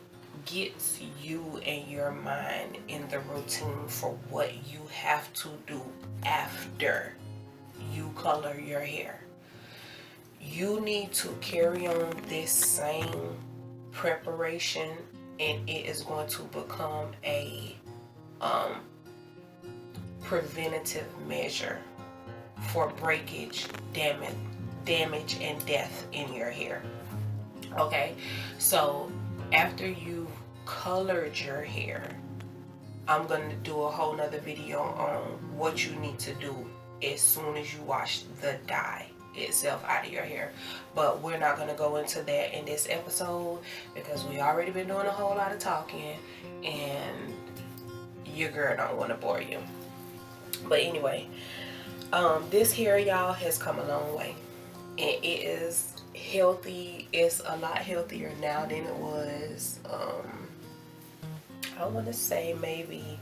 gets you and your mind in the routine for what you have to do after you color your hair. You need to carry on this same preparation, and it is going to become a preventative measure for breakage, damage and death in your hair. Okay, so after you've colored your hair, I'm going to do a whole nother video on what you need to do as soon as you wash the dye itself out of your hair. But we're not going to go into that in this episode because we already been doing a whole lot of talking and your girl don't want to bore you. But anyway, this hair, y'all, has come a long way, and it is healthy. It's a lot healthier now than it was I want to say maybe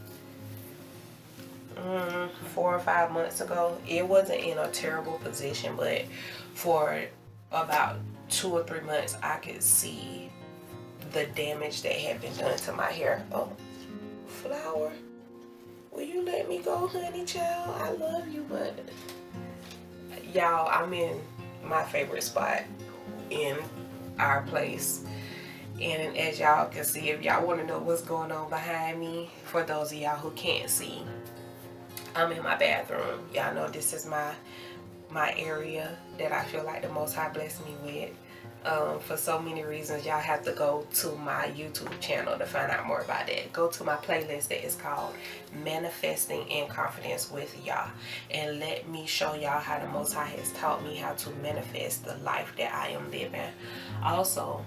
4 or 5 months ago. It wasn't in a terrible position, but for about 2 or 3 months I could see the damage that had been done to my hair. Oh, flower, will you let me go, honey child? I love you, but y'all, I'm in my favorite spot in our place, and as y'all can see, if y'all want to know what's going on behind me, for those of y'all who can't see, I'm in my bathroom. Y'all know this is my area that I feel like the Most High blessed me with. For so many reasons, y'all have to go to my YouTube channel to find out more about that. Go to my playlist that is called Manifesting in Confidence with Yah, and let me show y'all how the Most High has taught me how to manifest the life that I am living. Also,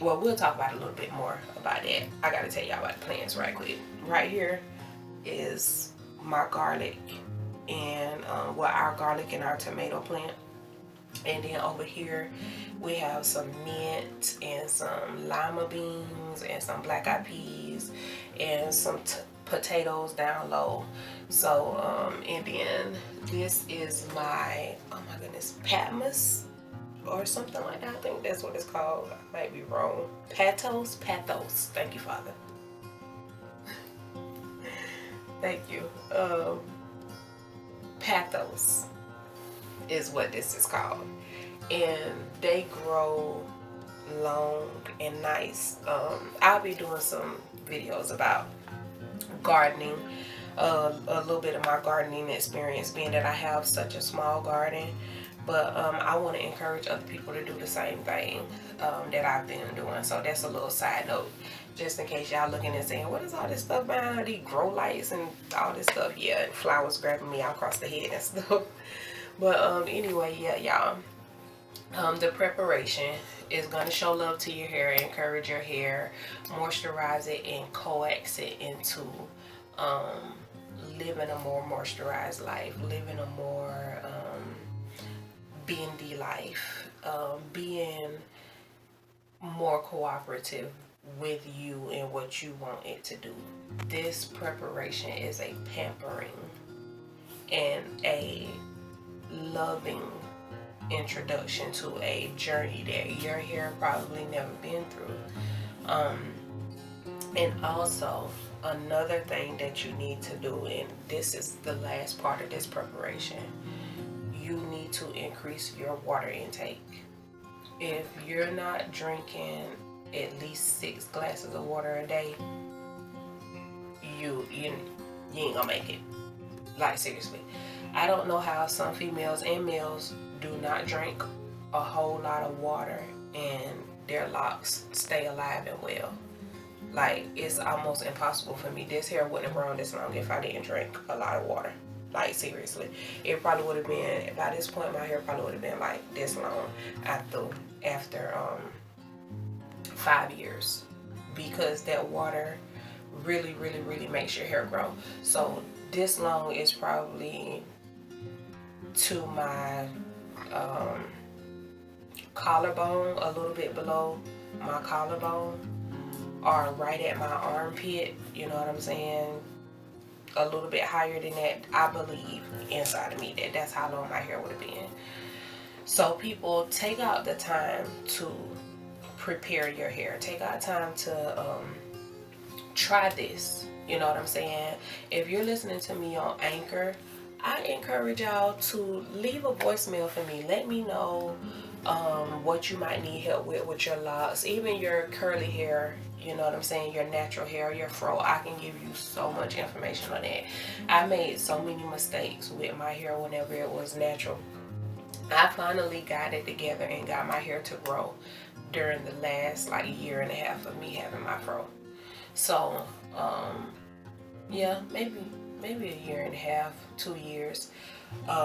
well, we'll talk about a little bit more about that. I gotta tell y'all about the plants right quick. Right here is my garlic and our garlic and our tomato plant. And then over here we have some mint and some lima beans and some black eyed peas and some potatoes down low. So and then this is my, oh my goodness, Patmos or something like that. I think that's what it's called. I might be wrong. Pathos. Thank you, Father. Thank you. Pathos is what this is called, and they grow long and nice. I'll be doing some videos about gardening a little bit of my gardening experience, being that I have such a small garden. But I want to encourage other people to do the same thing that I've been doing. So that's a little side note, just in case y'all looking and saying, what is all this stuff behind these grow lights and all this stuff? Yeah, and flowers grabbing me out across the head and stuff. But anyway, yeah, y'all. The preparation is going to show love to your hair, encourage your hair, moisturize it, and coax it into living a more moisturized life, living a more bendy life, being more cooperative with you and what you want it to do. This preparation is a pampering and a loving introduction to a journey that your hair probably never been through. And also another thing that you need to do, and this is the last part of this preparation, you need to increase your water intake. If you're not drinking at least 6 glasses of water a day, you ain't gonna make it. Like, seriously. I don't know how some females and males do not drink a whole lot of water and their locks stay alive and well. Like, it's almost impossible for me. This hair wouldn't have grown this long if I didn't drink a lot of water. Like, seriously. It probably would have been, by this point, my hair probably would have been like this long after 5 years. Because that water really makes your hair grow. So this long is probably to my collarbone, a little bit below my collarbone, or right at my armpit, you know what I'm saying? A little bit higher than that, I believe, inside of me, that's how long my hair would have been. So people, take out the time to prepare your hair. Take out time to try this, you know what I'm saying? If you're listening to me on Anchor, I encourage y'all to leave a voicemail for me. Let me know what you might need help with your locks, even your curly hair, you know what I'm saying, your natural hair, your fro. I can give you so much information on that. I made so many mistakes with my hair whenever it was natural. I finally got it together and got my hair to grow during the last like year and a half of me having my fro. So yeah, maybe a year and a half, 2 years.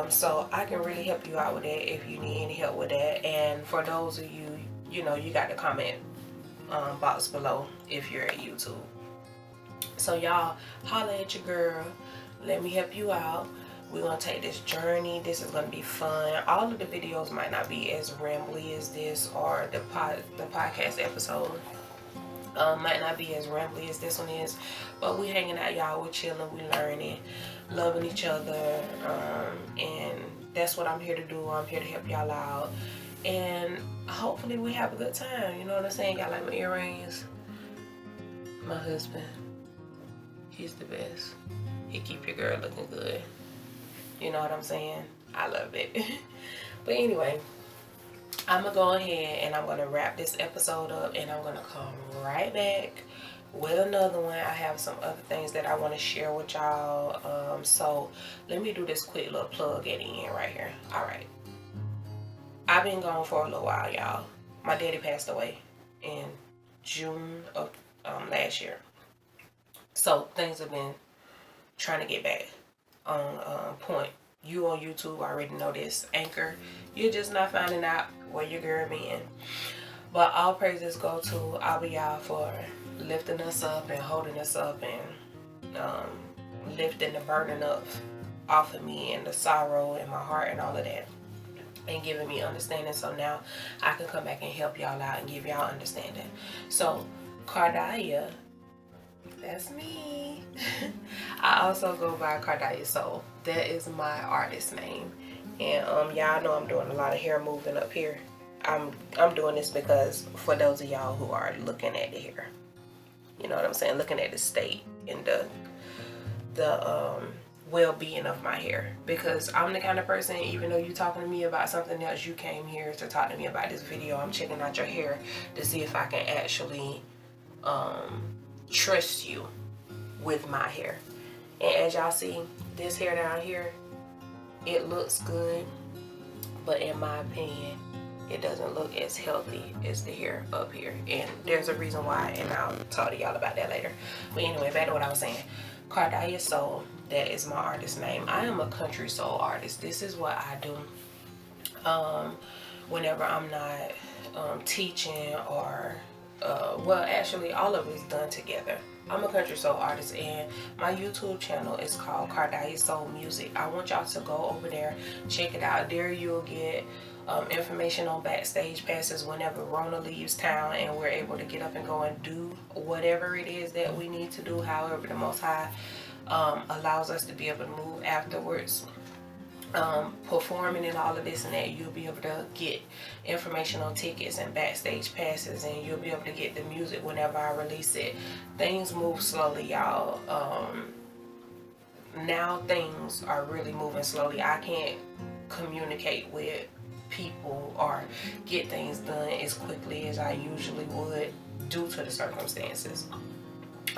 So I can really help you out with that if you need any help with that. And for those of you, you know, you got the comment box below if you're at YouTube. So y'all, holla at your girl. Let me help you out. We're going to take this journey. This is going to be fun. All of the videos might not be as rambly as this, or the podcast episode might not be as rambly as this one is, but we hanging out, y'all. We're chilling, we learning, loving each other, and that's what I'm here to do. I'm here to help y'all out, and hopefully we have a good time. You know what I'm saying? Y'all like my earrings? My husband, he's the best. He keep your girl looking good. You know what I'm saying? I love it. But anyway, I'm going to go ahead and I'm going to wrap this episode up, and I'm going to come right back with another one. I have some other things that I want to share with y'all. So let me do this quick little plug at the end right here. All right. I've been gone for a little while, y'all. My daddy passed away in June of last year. So things have been trying to get back on point. You on YouTube already know this. Anchor, you're just not finding out where your girl been. But all praises go to KARDAYAH for lifting us up and holding us up, and lifting the burden up off of me, and the sorrow in my heart and all of that, and giving me understanding. So now I can come back and help y'all out and give y'all understanding. So KARDAYAH, that's me. I also go by KARDAYAH'S Soul. That is my artist name. And y'all know I'm doing a lot of hair moving up here. I'm doing this because for those of y'all who are looking at the hair, you know what I'm saying, looking at the state and the well-being of my hair. Because I'm the kind of person, even though you talking to me about something else, you came here to talk to me about this video. I'm checking out your hair to see if I can actually trust you with my hair. And as y'all see, this hair down here, it looks good, but in my opinion, it doesn't look as healthy as the hair up here. And there's a reason why, and I'll talk to y'all about that later. But anyway, back to what I was saying. KARDAYAH'S Soul, that is my artist name. I am a country soul artist. This is what I do whenever I'm not teaching or well, actually all of it's done together. I'm a country soul artist, and my YouTube channel is called KARDAYAH'S Soul Music. I want y'all to go over there, check it out. There you'll get information on backstage passes whenever Rona leaves town and we're able to get up and go and do whatever it is that we need to do, however the Most High allows us to be able to move afterwards. Performing and all of this and that, you'll be able to get information on tickets and backstage passes, and you'll be able to get the music whenever I release it. Things move slowly, y'all. Now things are really moving slowly. I can't communicate with people or get things done as quickly as I usually would due to the circumstances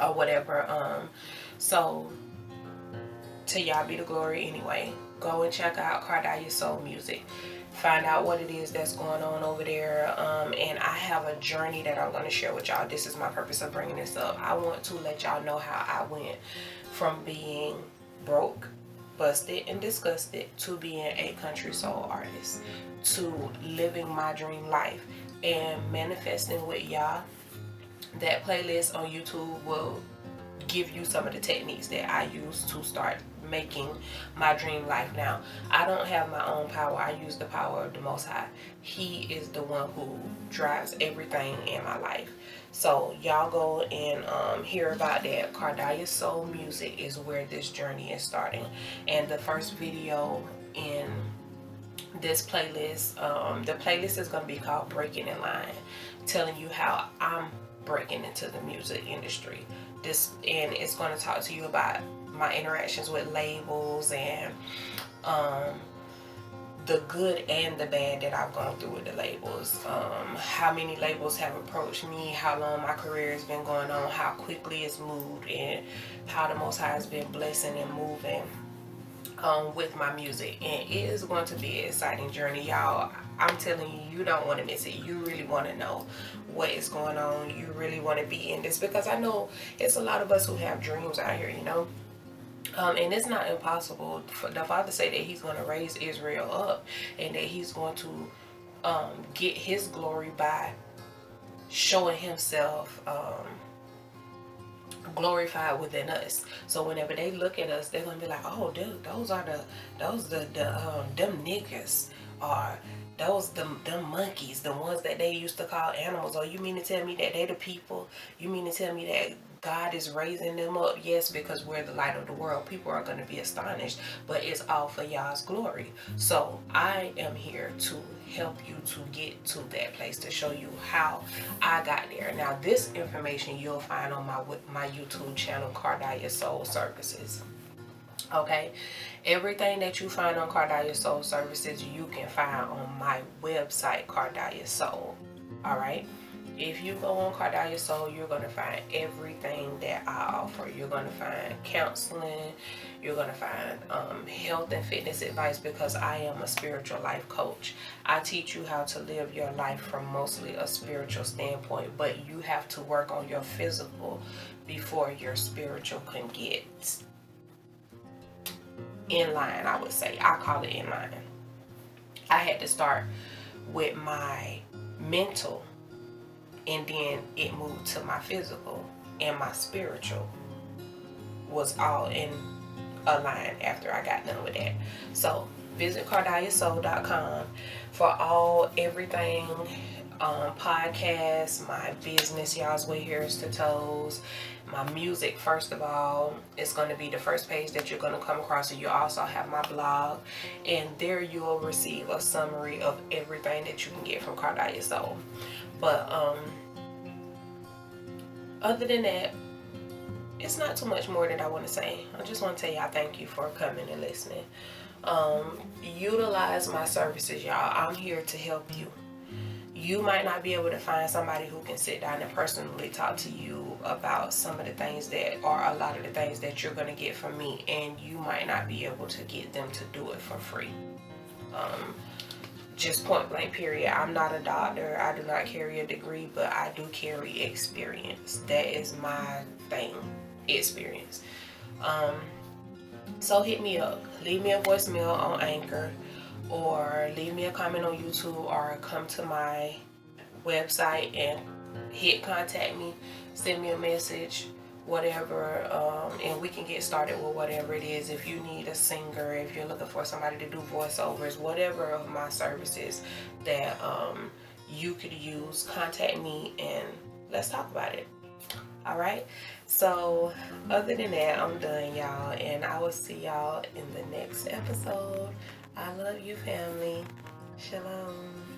or whatever. So to y'all be the glory anyway. Go and check out KARDAYAH'S Soul Music. Find out what it is that's going on over there. And I have a journey that I'm going to share with y'all. This is my purpose of bringing this up. I want to let y'all know how I went from being broke, busted, and disgusted to being a country soul artist, to living my dream life and manifesting with y'all. That playlist on YouTube will give you some of the techniques that I use to start making my dream life. Now, I don't have my own power. I use the power of the Most High. He is the one who drives everything in my life. So y'all go and hear about that. KARDAYAH'S Soul Music is where this journey is starting. And the first video in this playlist, the playlist is going to be called Breaking in Line, telling you how I'm breaking into the music industry. And it's going to talk to you about my interactions with labels and the good and the bad that I've gone through with the labels. How many labels have approached me, how long my career has been going on, how quickly it's moved, and how the Most High has been blessing and moving with my music. And it is going to be an exciting journey, y'all. I'm telling you, you don't want to miss it. You really want to know what is going on. You really want to be in this, because I know it's a lot of us who have dreams out here, you know. And it's not impossible for the Father say that he's going to raise Israel up, and that he's going to get his glory by showing himself glorified within us. So whenever they look at us, they're gonna be like, oh dude, those the them niggas, or them monkeys, the ones that they used to call animals. Or you mean to tell me that they the people? You mean to tell me that God is raising them up? Yes, because we're the light of the world. People are going to be astonished, but it's all for y'all's glory. So I am here to help you to get to that place, to show you how I got there. Now, this information you'll find on my YouTube channel, KARDAYAH'S Soul Services. Okay, everything that you find on KARDAYAH'S Soul Services, you can find on my website, KARDAYAH'S Soul. All right. If you go on KARDAYAH'S Soul, you're going to find everything that I offer. You're going to find counseling. You're going to find health and fitness advice, because I am a spiritual life coach. I teach you how to live your life from mostly a spiritual standpoint, but you have to work on your physical before your spiritual can get in line, I would say. I call it in line. I had to start with my mental, and then it moved to my physical, and my spiritual was all in a line after I got done with that. So visit KARDAYAH'Ssoul.com for everything, podcasts, my business, Y'all's Way Here's to Toes, my music. First of all, it's going to be the first page that you're going to come across. And you also have my blog, and there you'll receive a summary of everything that you can get from KARDAYAH'S Soul. But other than that, it's not too much more that I want to say. I just want to tell y'all thank you for coming and listening. Utilize my services, y'all. I'm here to help you. You might not be able to find somebody who can sit down and personally talk to you about some of the things that are a lot of the things that you're going to get from me, and you might not be able to get them to do it for free. Just point blank period. I'm not a doctor, I do not carry a degree, but I do carry experience. That is my thing, experience. So hit me up, leave me a voicemail on Anchor, or leave me a comment on YouTube, or come to my website and hit contact me, send me a message, whatever, and we can get started with whatever it is. If you need a singer, if you're looking for somebody to do voiceovers, whatever of my services that you could use, contact me and let's talk about it. All right, so other than that, I'm done, y'all, and I will see y'all in the next episode. I love you, family. Shalom.